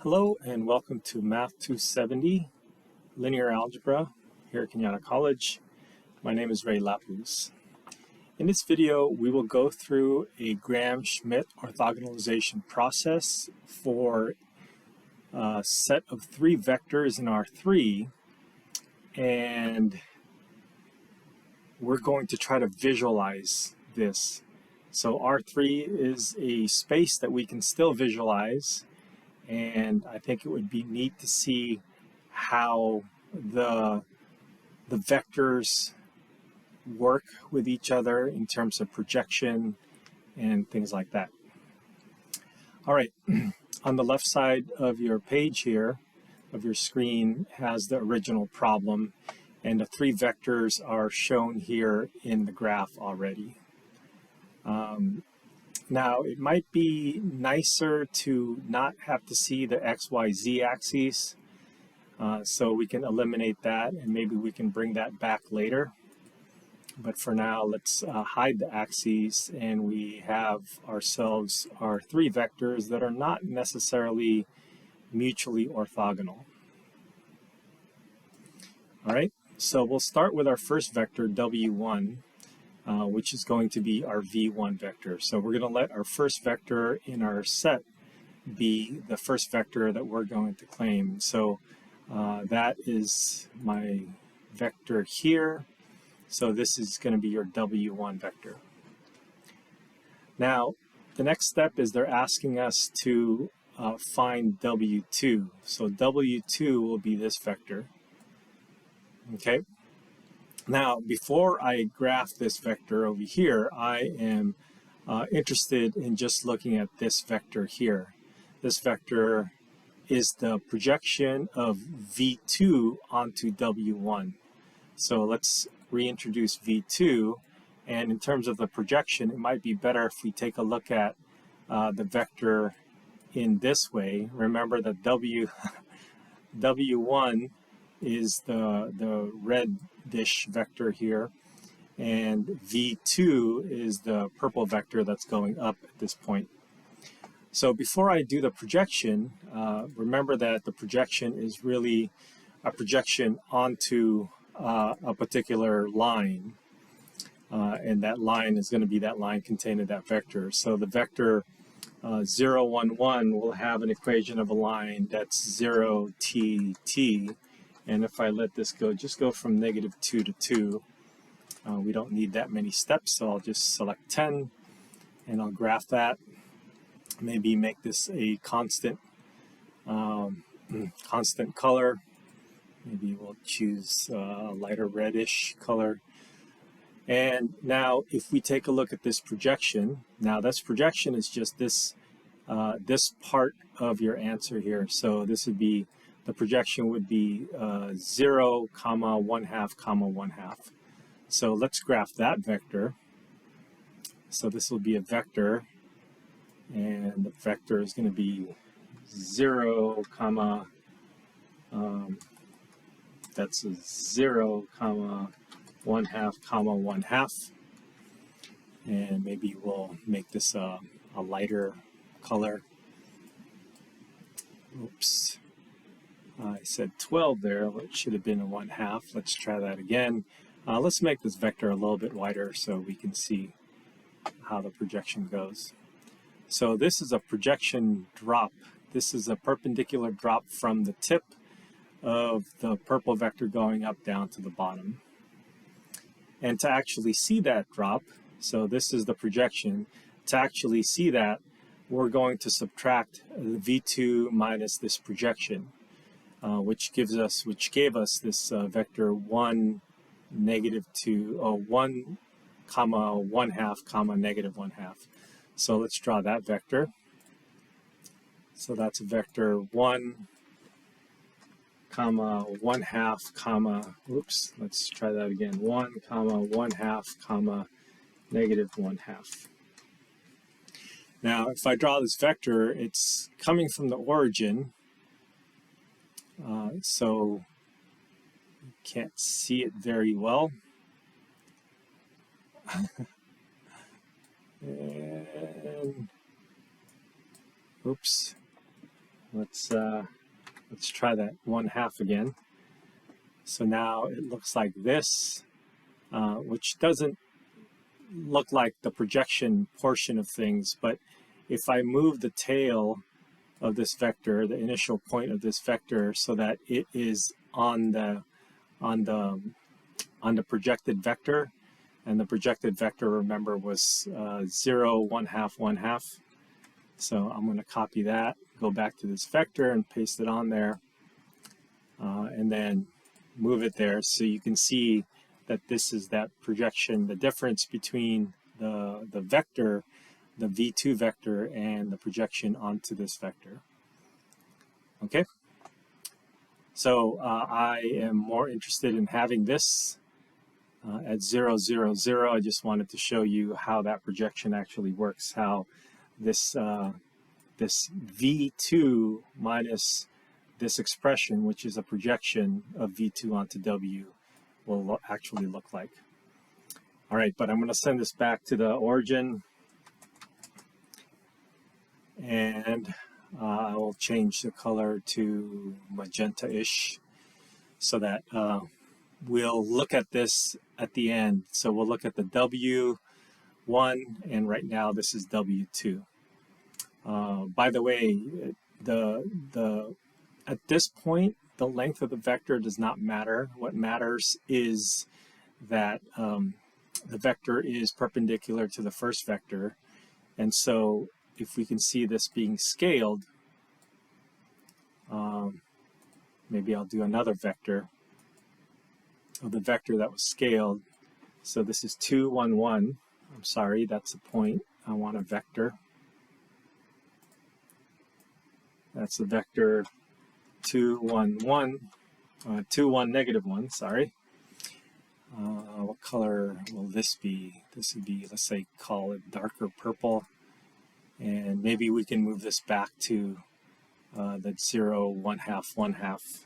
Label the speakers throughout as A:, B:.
A: Hello and welcome to Math 270 Linear Algebra here at Cañada College. My name is Lapuz. In this video, we will go through a Gram-Schmidt orthogonalization process for a set of three vectors in R3, and we're going to try to visualize this. So R3 is a space that we can still visualize, and I think it would be neat to see how the vectors work with each other in terms of projection and things like that. All right, on the left side of your page here, of your screen, has the original problem, and the three vectors are shown here in the graph already. Now, it might be nicer to not have to see the X, Y, Z axes, so we can eliminate that, and maybe we can bring that back later. But for now, let's hide the axes, and we have ourselves our three vectors that are not necessarily mutually orthogonal. All right, so we'll start with our first vector, W1. Which is going to be our V1 vector. So we're going to let our first vector in our set be the first vector that we're going to claim. So that is my vector here. So this is going to be your W1 vector. Now, the next step is they're asking us to find W2. So W2 will be this vector. Okay. Now, before I graph this vector over here, I am interested in just looking at this vector here. This vector is the projection of V2 onto W1. So let's reintroduce V2. And in terms of the projection, it might be better if we take a look at the vector in this way. Remember that W1 is the reddish vector here, and V2 is the purple vector that's going up at this point. So before I do the projection, remember that the projection is really a projection onto a particular line, and that line is going to be that line contained in that vector. So the vector 0, 1, 1 will have an equation of a line that's 0, t, t. And if I let this go, just go from -2 to 2. We don't need that many steps, so I'll just select 10, and I'll graph that. Maybe make this a constant color. Maybe we'll choose a lighter reddish color. And now, if we take a look at this projection, now this projection is just this part of your answer here. So this would be, the projection would be 0, 1/2, 1/2. So let's graph that vector. So this will be a vector, and the vector is going to be 0, that's a 0, 1/2, 1/2. And maybe we'll make this a lighter color. Oops. I said 12 there, it should have been a 1/2. Let's try that again. Let's make this vector a little bit wider so we can see how the projection goes. So this is a projection drop. This is a perpendicular drop from the tip of the purple vector going up down to the bottom. And to actually see that drop, so this is the projection, to actually see that, we're going to subtract V2 minus this projection. Which gave us this vector 1, -2, 1, 1/2, -1/2. So let's draw that vector. So that's a vector 1, 1/2, oops, let's try that again. 1, 1/2, -1/2. Now, if I draw this vector, it's coming from the origin. So you can't see it very well. And oops, Let's try that 1/2 again. So now it looks like this, which doesn't look like the projection portion of things, but if I move the tail of this vector, the initial point of this vector, so that it is on the projected vector, and the projected vector, remember, was 0, 1/2, 1/2. So I'm going to copy that, go back to this vector and paste it on there, and then move it there so you can see that this is that projection, the difference between the vector, the v2 vector, and the projection onto this vector. Okay, so I am more interested in having this at 0, 0, 0. I just wanted to show you how that projection actually works, how this this v2 minus this expression, which is a projection of v2 onto w, will actually look like. All right, but I'm going to send this back to the origin, and I will change the color to magenta-ish so that we'll look at this at the end. So we'll look at the W1, and right now this is W2. By the way, at this point, the length of the vector does not matter. What matters is that the vector is perpendicular to the first vector. And so if we can see this being scaled, maybe I'll do another vector of the vector that was scaled. So this is 2, 1, 1. I'm sorry, that's a point. I want a vector. That's the vector 2, 1, 1. 2, 1, negative 1, sorry. What color will this be? This would be, let's say, call it darker purple. And maybe we can move this back to the 0, 1/2, 1/2.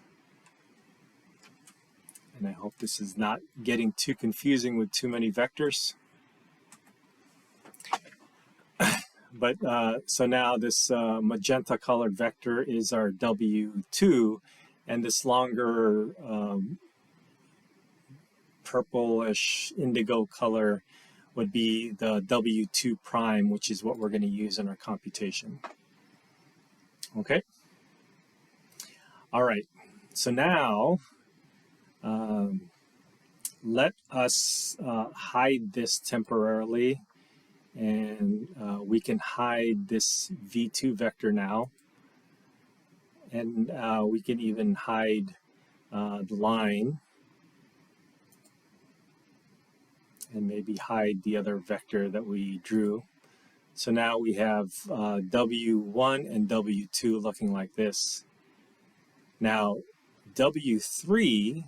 A: And I hope this is not getting too confusing with too many vectors. But so now this magenta colored vector is our W2, and this longer purplish indigo color would be the W2 prime, which is what we're going to use in our computation. Okay. All right. So now let us hide this temporarily, and we can hide this V2 vector now, and we can even hide the line, and maybe hide the other vector that we drew. So now we have W1 and W2 looking like this. Now W3,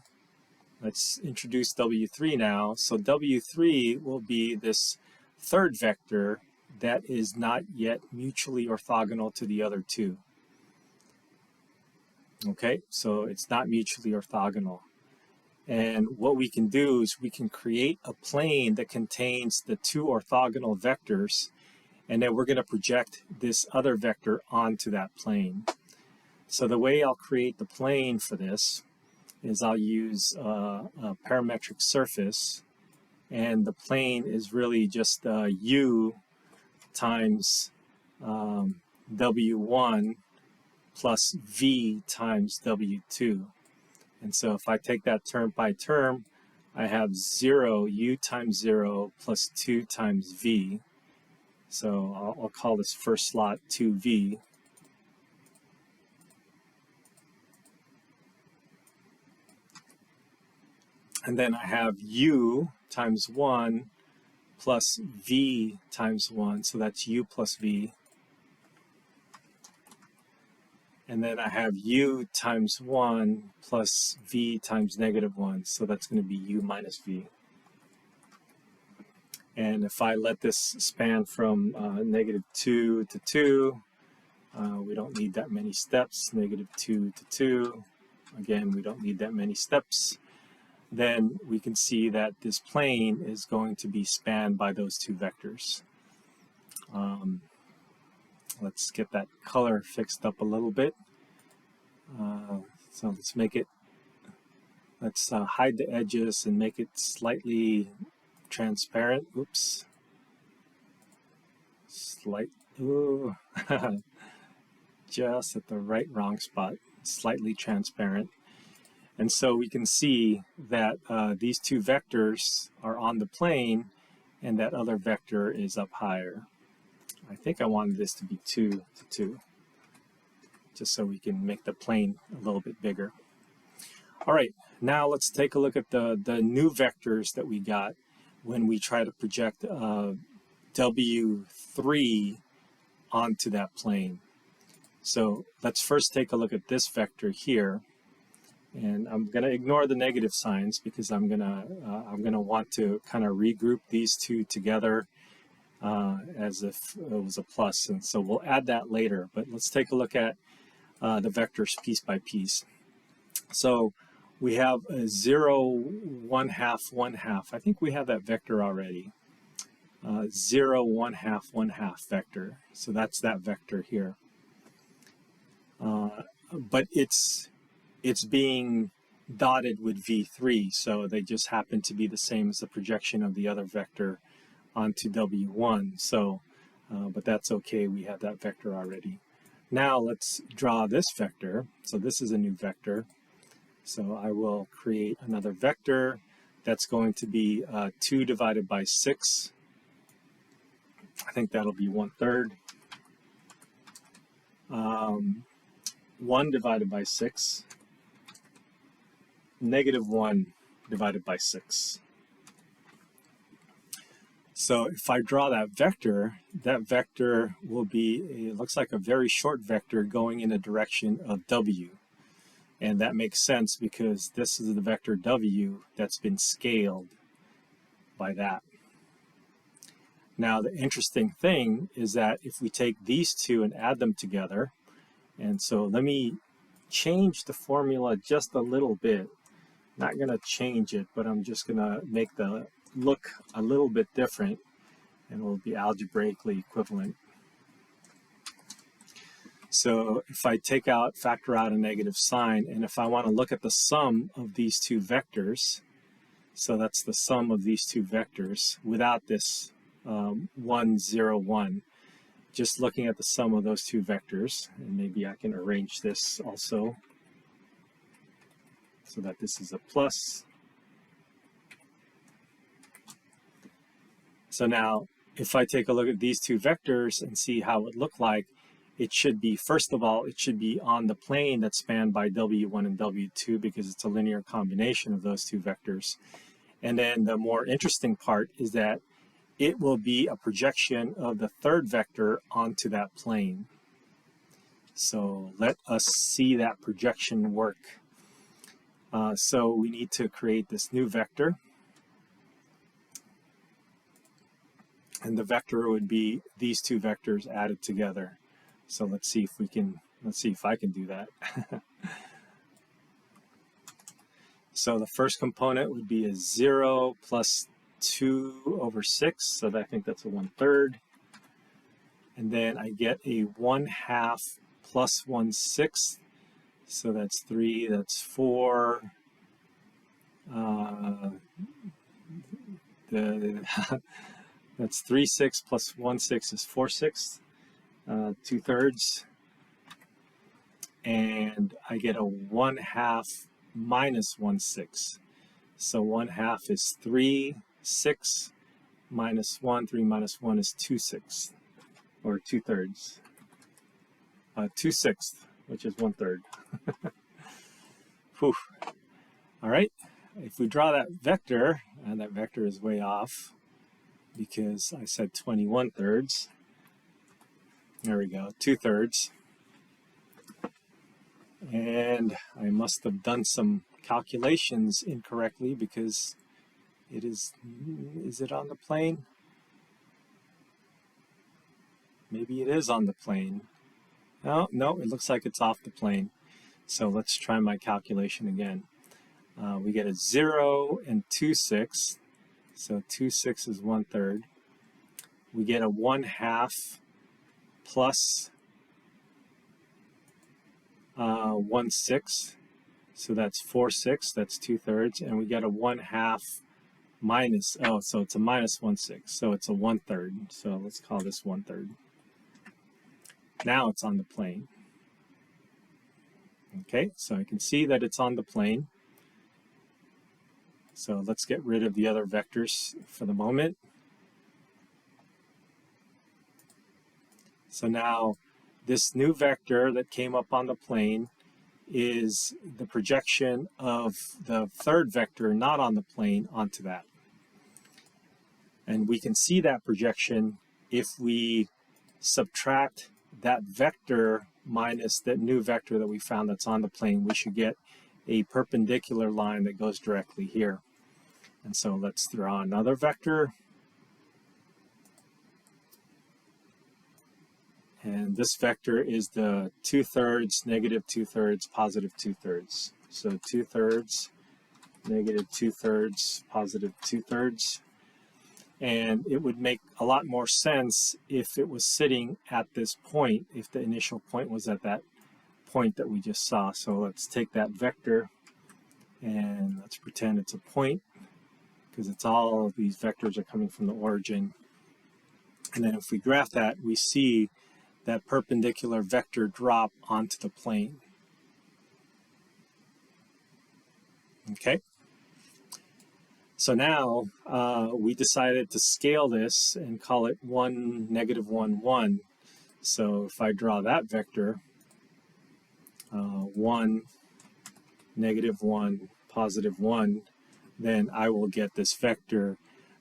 A: let's introduce W3 now. So W3 will be this third vector that is not yet mutually orthogonal to the other two. Okay, so it's not mutually orthogonal. And what we can do is we can create a plane that contains the two orthogonal vectors, and then we're going to project this other vector onto that plane. So the way I'll create the plane for this is I'll use a parametric surface, and the plane is really just u times W1 plus v times W2. And so if I take that term by term, I have 0, u times 0 plus 2 times v. So I'll call this first slot 2v. And then I have u times 1 plus v times 1, so that's u plus v. And then I have u times 1 plus v times negative 1, so that's going to be u minus v. And if I let this span from -2 to 2, we don't need that many steps. -2 to 2, again, we don't need that many steps. Then we can see that this plane is going to be spanned by those two vectors. Let's get that color fixed up a little bit. So let's make it, let's hide the edges and make it slightly transparent. Oops. Ooh. Just at the wrong spot, slightly transparent. And so we can see that these two vectors are on the plane and that other vector is up higher. I think I wanted this to be 2 to 2, just so we can make the plane a little bit bigger. All right, now let's take a look at the new vectors that we got when we try to project W3 onto that plane. So let's first take a look at this vector here, and I'm going to ignore the negative signs because I'm going to want to kind of regroup these two together as if it was a plus, and so we'll add that later. But let's take a look at the vectors piece by piece. So we have a 0, 1/2, 1/2. I think we have that vector already. 0, 1/2, 1/2 vector. So that's that vector here. But it's being dotted with V3, so they just happen to be the same as the projection of the other vector onto W1. So, but that's okay, we have that vector already. Now let's draw this vector. So this is a new vector. So I will create another vector that's going to be 2 divided by 6. I think that'll be 1/3. 1 divided by 6. -1 divided by 6. So if I draw that vector will be, it looks like a very short vector going in the direction of W. And that makes sense because this is the vector W that's been scaled by that. Now the interesting thing is that if we take these two and add them together, and so let me change the formula just a little bit. Not going to change it, but I'm just going to make the look a little bit different, and it will be algebraically equivalent. So if I factor out a negative sign, and if I want to look at the sum of these two vectors, so that's the sum of these two vectors without this 1, 0, 1. Just looking at the sum of those two vectors, and maybe I can arrange this also so that this is a plus. So now, if I take a look at these two vectors and see how it look like, it should be, first of all, it should be on the plane that's spanned by W1 and W2 because it's a linear combination of those two vectors. And then the more interesting part is that it will be a projection of the third vector onto that plane. So let us see that projection work. So we need to create this new vector. And the vector would be these two vectors added together. So let's see if I can do that. So the first component would be a 0 plus 2 over 6, so I think that's a 1/3. And then I get a 1/2 plus 1/6, so that's 3, that's 4. That's 3/6 plus 1/6 is 4/6, 2/3. And I get a 1/2 minus 1/6. So 1/2 is 3/6 minus 1. 3 minus 1 is 2/6, or 2/3. 2/6, which is 1/3. Whew. All right, if we draw that vector, and that vector is way off because I said 21/3. There we go, 2/3. And I must have done some calculations incorrectly because it is it on the plane? Maybe it is on the plane. No, it looks like it's off the plane. So let's try my calculation again. We get a 0 and 2/6. So 2/6 is 1/3. We get a 1/2 plus 1/6. So that's 4/6, that's 2/3, and we get a 1/2 minus, oh, so it's a minus 1/6, so it's a 1/3. So let's call this 1/3. Now it's on the plane. Okay, so I can see that it's on the plane. So let's get rid of the other vectors for the moment. So now this new vector that came up on the plane is the projection of the third vector not on the plane onto that. And we can see that projection if we subtract that vector minus that new vector that we found that's on the plane. We should get a perpendicular line that goes directly here. And so let's draw another vector. And this vector is the 2/3, negative 2/3, positive 2/3. So 2/3, negative 2/3, positive 2/3. And it would make a lot more sense if it was sitting at this point, if the initial point was at that point that we just saw. So let's take that vector and let's pretend it's a point, because it's all of these vectors are coming from the origin. And then if we graph that, we see that perpendicular vector drop onto the plane. Okay. So now we decided to scale this and call it 1, negative 1, 1. So if I draw that vector, 1, negative 1, positive 1, then I will get this vector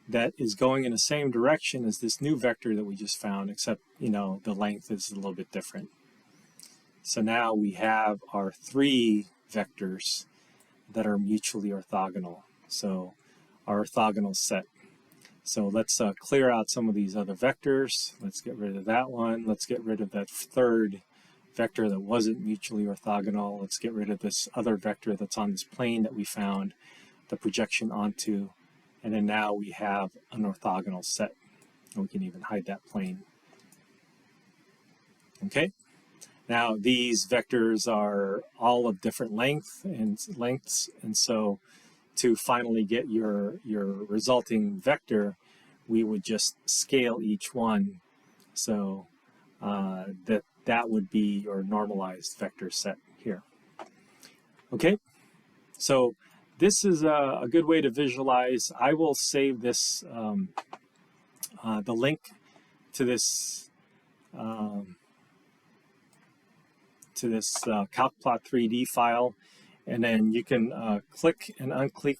A: that is going in the same direction as this new vector that we just found, except, you know, the length is a little bit different. So now we have our 3 vectors that are mutually orthogonal. So our orthogonal set. So let's clear out some of these other vectors. Let's get rid of that one. Let's get rid of that third vector that wasn't mutually orthogonal. Let's get rid of this other vector that's on this plane that we found the projection onto. And then now we have an orthogonal set. And we can even hide that plane. Okay. Now these vectors are all of different lengths, and so to finally get your resulting vector, we would just scale each one. So that would be your normalized vector set here. Okay, so this is a good way to visualize. I will save this, the link to this CalcPlot3D file, and then you can click and unclick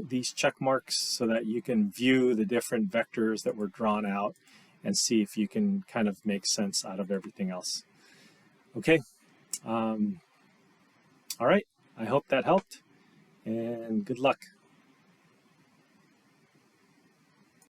A: these check marks so that you can view the different vectors that were drawn out and see if you can kind of make sense out of everything else. Okay, all right, I hope that helped, and good luck.